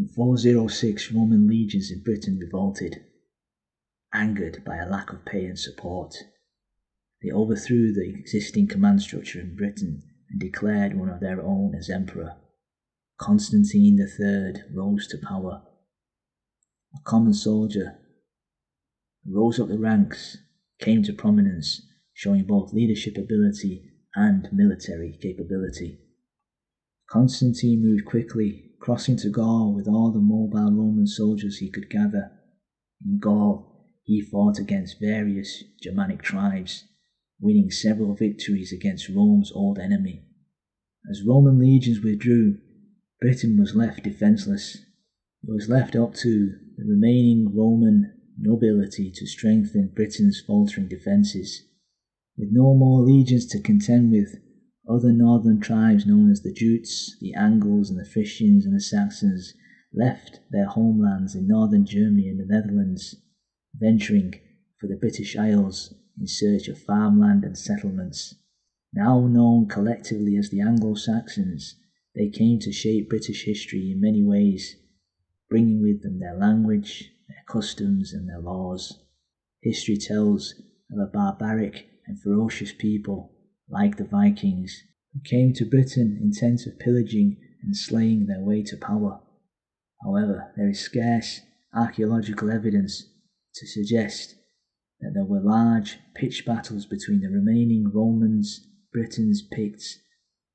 In 406, Roman legions in Britain revolted, angered by a lack of pay and support. They overthrew the existing command structure in Britain and declared one of their own as emperor. Constantine III rose to power. A common soldier who rose up the ranks, came to prominence, showing both leadership ability and military capability. Constantine moved quickly, crossing to Gaul with all the mobile Roman soldiers he could gather. In Gaul, he fought against various Germanic tribes, winning several victories against Rome's old enemy. As Roman legions withdrew, Britain was left defenceless. It was left up to the remaining Roman nobility to strengthen Britain's faltering defences. With no more legions to contend with, other northern tribes known as the Jutes, the Angles and the Friesians and the Saxons left their homelands in northern Germany and the Netherlands, venturing for the British Isles in search of farmland and settlements. Now known collectively as the Anglo Saxons, they came to shape British history in many ways, bringing with them their language, their customs and their laws. History tells of a barbaric and ferocious people, like the Vikings, who came to Britain intent of pillaging and slaying their way to power. However, there is scarce archaeological evidence to suggest that there were large pitched battles between the remaining Romans, Britons, Picts,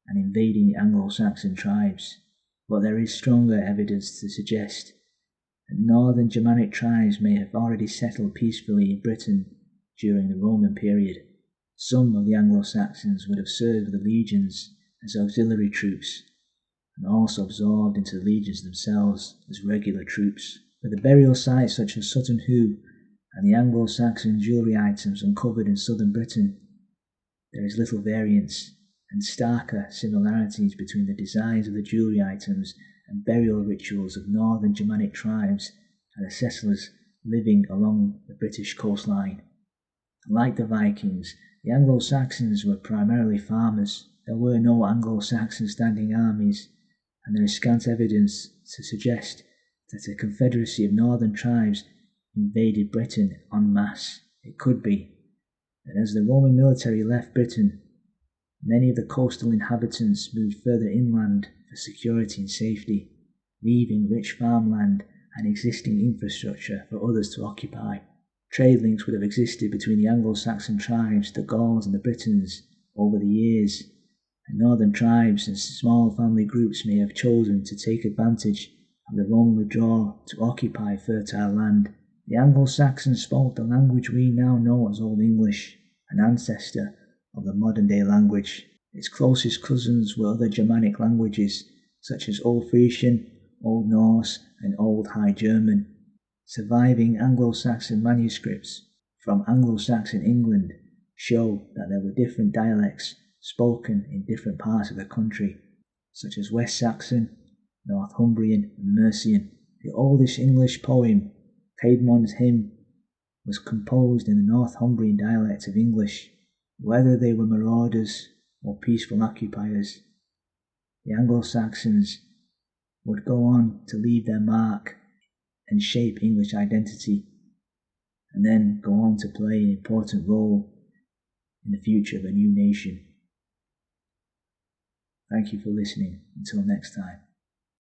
and invading Anglo-Saxon tribes, but there is stronger evidence to suggest that northern Germanic tribes may have already settled peacefully in Britain during the Roman period. Some of the Anglo-Saxons would have served with the legions as auxiliary troops, and also absorbed into the legions themselves as regular troops. With the burial sites such as Sutton Hoo and the Anglo-Saxon jewellery items uncovered in southern Britain, there is little variance and starker similarities between the designs of the jewellery items and burial rituals of northern Germanic tribes and the settlers living along the British coastline. Like the Vikings, the Anglo-Saxons were primarily farmers. There were no Anglo-Saxon standing armies, and there is scant evidence to suggest that a confederacy of northern tribes invaded Britain en masse. It could be that as the Roman military left Britain, many of the coastal inhabitants moved further inland for security and safety, leaving rich farmland and existing infrastructure for others to occupy. Trade links would have existed between the Anglo-Saxon tribes, the Gauls and the Britons over the years, and northern tribes and small family groups may have chosen to take advantage of the Roman withdrawal to occupy fertile land. The Anglo-Saxons spoke the language we now know as Old English, an ancestor of the modern-day language. Its closest cousins were other Germanic languages, such as Old Frisian, Old Norse and Old High German. Surviving Anglo-Saxon manuscripts from Anglo-Saxon England show that there were different dialects spoken in different parts of the country, such as West Saxon, Northumbrian and Mercian. The oldest English poem, Caedmon's Hymn, was composed in the Northumbrian dialect of English. Whether they were marauders or peaceful occupiers, the Anglo-Saxons would go on to leave their mark and shape English identity, and then go on to play an important role in the future of a new nation. Thank you for listening. Until next time.